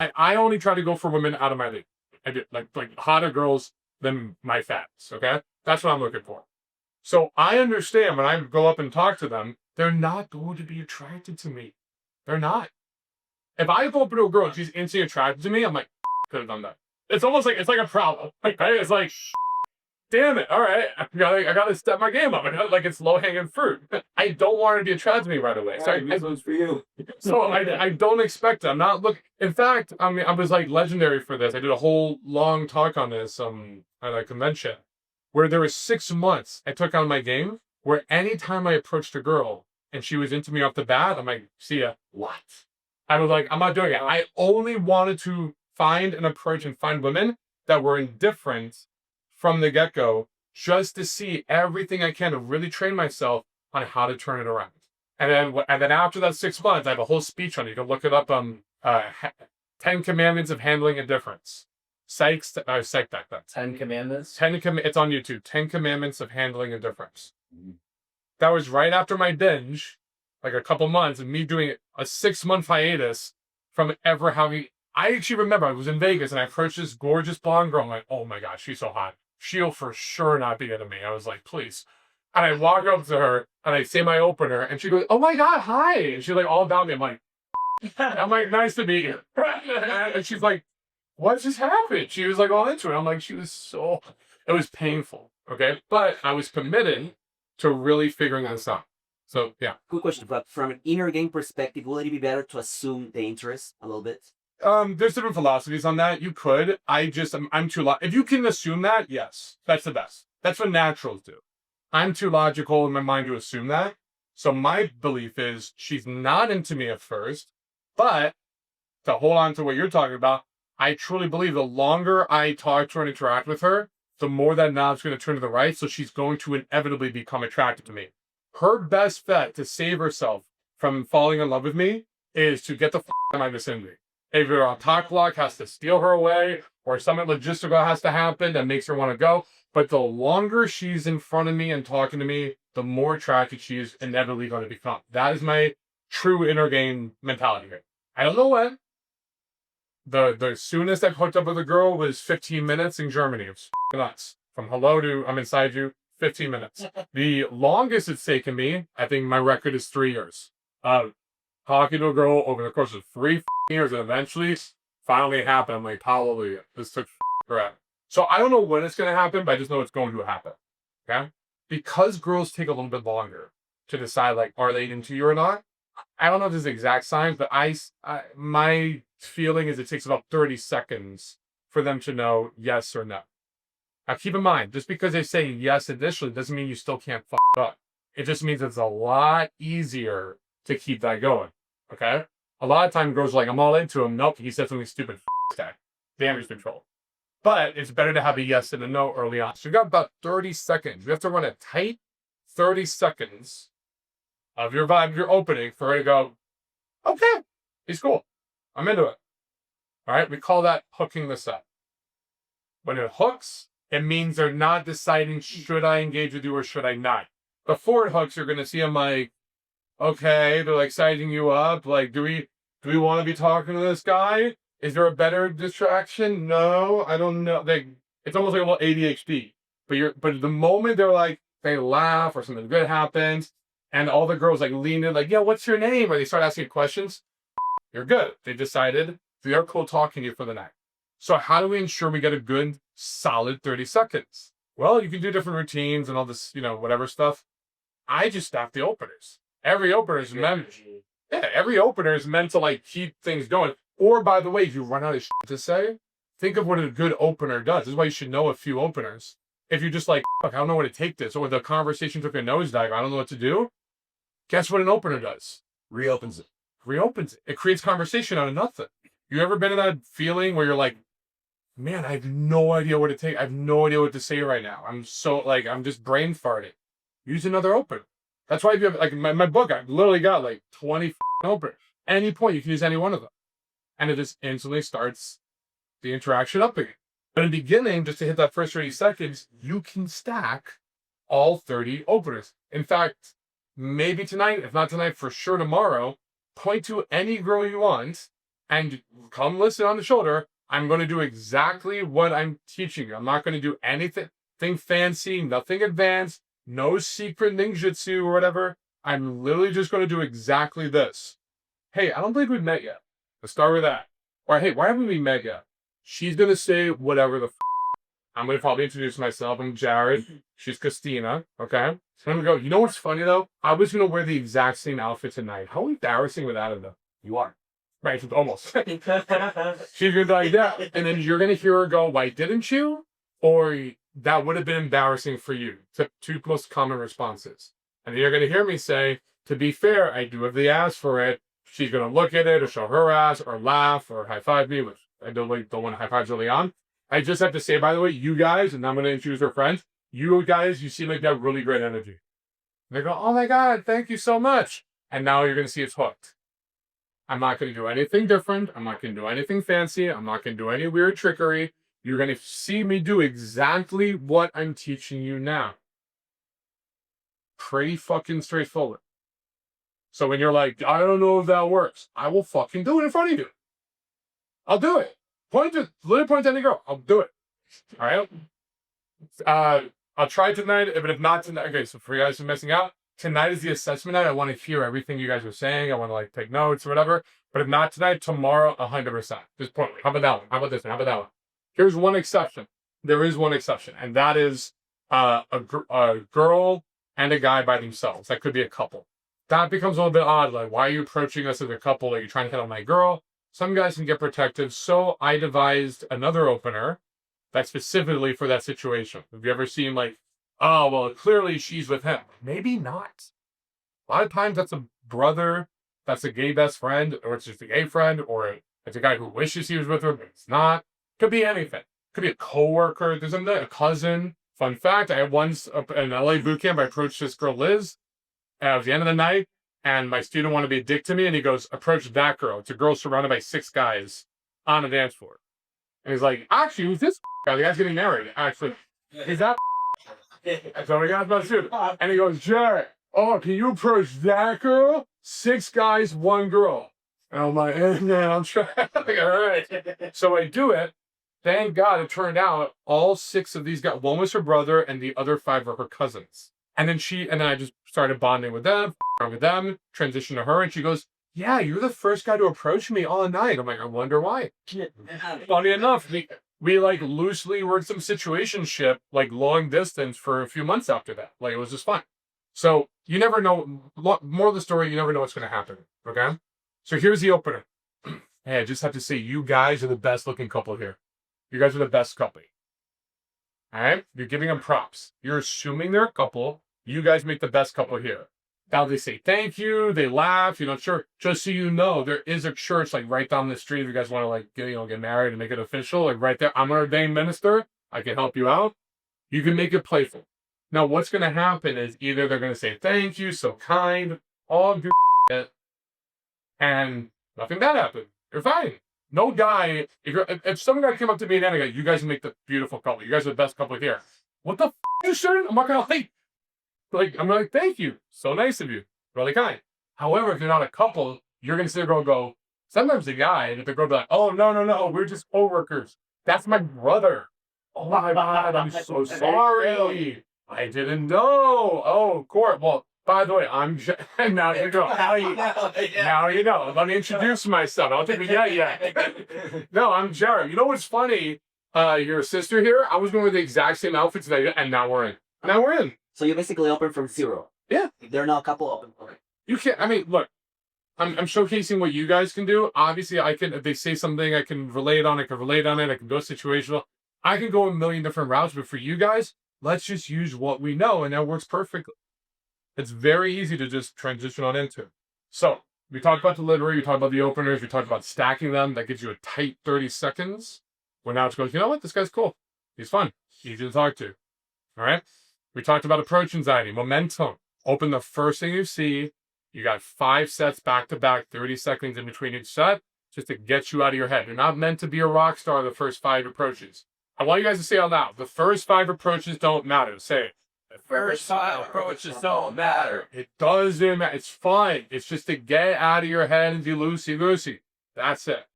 I only try to go for women out of my league. I do like hotter girls than my fats. Okay, that's what I'm looking for. So I understand when I go up and talk to them, they're not going to be attracted to me. They're not. If I go up to a girl and she's instantly attracted to me, I'm like, could have done that. It's almost like it's like a problem. Like, right? It's like, damn it. All right, I gotta step my game up. Like it's low hanging fruit. I don't want her to be attracted to me right away. So this one's for you. so I don't expect it. I'm not look. In fact, I mean, I was like legendary for this. I did a whole long talk on this at a convention where there was 6 months I took on my game where anytime I approached a girl and she was into me off the bat, I'm like, see ya. What? I was like, I'm not doing it. I only wanted to find and approach and find women that were indifferent from the get-go just to see everything I can to really train myself on how to turn it around. And then after that 6 months, I have a whole speech on it. You can look it up. 10 Commandments of Handling Indifference. Psych back then. 10 Commandments? It's on YouTube. 10 Commandments of Handling Indifference. That was right after my binge, like a couple months, of me doing a 6-month hiatus from ever having. I actually remember I was in Vegas and I approached this gorgeous blonde girl. I'm like, oh my gosh, she's so hot. She'll for sure not be into me. I was like, please. And I walk up to her and I say my opener and she goes, oh my God, hi. And she's like all about me. I'm like, nice to meet you. And she's like, what just happened? She was like all into it. I'm like, it was painful. Okay. But I was committed to really figuring this out. So yeah. Quick question, but from an inner game perspective, will it be better to assume the interest a little bit? There's different philosophies on that. You could. I'm too if you can assume that, yes, that's the best. That's what naturals do. I'm too logical in my mind to assume that. So my belief is she's not into me at first, but to hold on to what you're talking about, I truly believe the longer I talk to her and interact with her, the more that knob's going to turn to the right. So she's going to inevitably become attracted to me. Her best bet to save herself from falling in love with me is to get the out of my vicinity. Either a talk block has to steal her away, or something logistical has to happen that makes her want to go. But the longer she's in front of me and talking to me, the more attracted she is inevitably going to become. That is my true inner game mentality here. I don't know when. The soonest I hooked up with a girl was 15 minutes in Germany. It was nuts. From hello to I'm inside you, 15 minutes. The longest it's taken me, I think my record is 3 years. Talking to a girl over the course of 3 years, and eventually, finally it happened. I'm like, hallelujah. This took forever. So I don't know when it's going to happen, but I just know it's going to happen. Okay? Because girls take a little bit longer to decide, like, are they into you or not? I don't know if this is exact science, but my feeling is it takes about 30 seconds for them to know yes or no. Now, keep in mind, just because they say yes initially doesn't mean you still can't fuck up. It just means it's a lot easier to keep that going. Okay? A lot of times girls are like, I'm all into him. Nope, he said something stupid. Damage control. But it's better to have a yes and a no early on. So you got about 30 seconds. You have to run a tight 30 seconds of your vibe, your opening, for her to go, okay, he's cool. I'm into it. All right? We call that hooking this up. When it hooks, it means they're not deciding, should I engage with you or should I not? Before it hooks, you're going to see them like, okay, they're like sizing you up. Like, do we want to be talking to this guy? Is there a better distraction? No, I don't know. It's almost like a little ADHD. But the moment they laugh or something good happens, and all the girls like lean in, like, yeah, what's your name? Or they start asking questions. You're good. They decided they're cool talking to you for the night. So how do we ensure we get a good, solid 30 seconds? Well, you can do different routines and all this, whatever stuff. I just staff the openers. Every opener is meant to like keep things going. Or, by the way, if you run out of shit to say, think of what a good opener does. This is why you should know a few openers. If you're just like, fuck, I don't know where to take this, or the conversation took a nosedive, I don't know what to do. Guess what an opener does? Reopens it. It creates conversation out of nothing. You ever been in that feeling where you're like, man, I have no idea what to take. I have no idea what to say right now. I'm just brain farting. Use another opener. That's why if you have, like, my book, I've literally got like 20 openers. At any point, you can use any one of them. And it just instantly starts the interaction up again. But in the beginning, just to hit that first 30 seconds, you can stack all 30 openers. In fact, maybe tonight, if not tonight, for sure tomorrow, point to any girl you want and come listen on the shoulder. I'm going to do exactly what I'm teaching you. I'm not going to do anything fancy, nothing advanced, no secret ninjutsu or whatever. I'm literally just going to do exactly this. Hey, I don't believe we've met yet. Let's start with that. Or, hey, why haven't we met yet? She's going to say whatever the I'm going to probably introduce myself. I'm Jared. She's Christina. Okay? So I'm going to go, you know what's funny, though? I was going to wear the exact same outfit tonight. How embarrassing would that have been? You are. Right, it's almost. She's going to be like that. And then you're going to hear her go, why didn't you? Or that would have been embarrassing for you. The two most common responses. And then you're going to hear me say, to be fair, I do have the ass for it. She's going to look at it or show her ass or laugh or high-five me, which I don't want to high-five early on. I just have to say, by the way, you guys, and I'm going to introduce her friends, you guys, you seem like you have really great energy. And they go, oh my God, thank you so much. And now you're going to see it's hooked. I'm not going to do anything different. I'm not going to do anything fancy. I'm not going to do any weird trickery. You're going to see me do exactly what I'm teaching you now. Pretty fucking straightforward. So when you're like, I don't know if that works, I will fucking do it in front of you. I'll do it. Literally point to any girl. I'll do it. All right? I'll try tonight, but if not tonight, okay, so for you guys who are missing out, tonight is the assessment night. I want to hear everything you guys are saying. I want to take notes or whatever. But if not tonight, tomorrow, 100%. Just point. How about that one? How about this one? How about that one? Here's one exception. There is one exception, and that is a girl and a guy by themselves. That could be a couple. That becomes a little bit odd. Like, why are you approaching us as a couple? Are you trying to hit on my girl? Some guys can get protective, so I devised another opener that's specifically for that situation. Have you ever seen oh, well, clearly she's with him. Maybe not. A lot of times that's a brother, that's a gay best friend, or it's just a gay friend, or it's a guy who wishes he was with her, but it's not. Could be anything. Could be a coworker. There's a cousin. Fun fact, I had once in LA boot camp, I approached this girl, Liz, at the end of the night, and my student wanted to be a dick to me, and he goes, approach that girl. It's a girl surrounded by 6 guys on a dance floor. And he's like, actually, who's this guy? The guy's getting married. Actually, is that so he got my student. And he goes, Jared, oh, can you approach that girl? 6 guys, 1 girl. And I'm like, man, I'm trying. All right. So I do it. Thank God it turned out all 6 of these guys, one was her brother, and the other 5 are her cousins. And then I just started bonding with them, transitioned to her, and she goes, yeah, you're the first guy to approach me all night. I'm like, I wonder why. Funny enough, we loosely worked some situationship, long distance for a few months after that. It was just fun. So you never know, more of the story, you never know what's going to happen, okay? So here's the opener. Hey, I just have to say, you guys are the best looking couple here. You guys are the best couple. All right? You're giving them props. You're assuming they're a couple. You guys make the best couple here. Now they say thank you. They laugh. Sure. Just so you know, there is a church right down the street. If you guys want to get married and make it official, right there. I'm an ordained minister. I can help you out. You can make it playful. Now, what's going to happen is either they're going to say thank you, so kind, all good shit, and nothing bad happened. You're fine. No guy, if some guy came up to me and go, you guys make the beautiful couple. You guys are the best couple here. What the f*** you shouldn't? I'm not going to I'm like, thank you. So nice of you. Really kind. However, if you're not a couple, you're going to sit there and go, sometimes the guy, and if the girl be like, oh, no, we're just co-workers. That's my brother. Oh my God, I'm so sorry. I didn't know. Oh, Court. Well, by the way, now you know. Now you know. Let me introduce myself. I don't think we get yet. No, I'm Jared. You know what's funny? Your sister here, I was going with the exact same outfits that and now we're in. So you basically open from 0. Yeah. If they're not a couple, open. Okay. You can't, look, I'm showcasing what you guys can do. Obviously, if they say something, I can relate on it. I can go situational. I can go a million different routes, but for you guys, let's just use what we know, and that works perfectly. It's very easy to just transition on into. So, we talked about delivery, we talked about the openers, we talked about stacking them. That gives you a tight 30 seconds. Where now it goes, you know what? This guy's cool. He's fun. Easy to talk to. All right? We talked about approach anxiety, momentum. Open the first thing you see. You got 5 sets back to back, 30 seconds in between each set, just to get you out of your head. You're not meant to be a rock star the first 5 approaches. I want you guys to say out loud, the first 5 approaches don't matter. Say it. The first 5 approaches don't matter. It doesn't matter. It's fun. It's just to get out of your head and be loosey-goosey. That's it.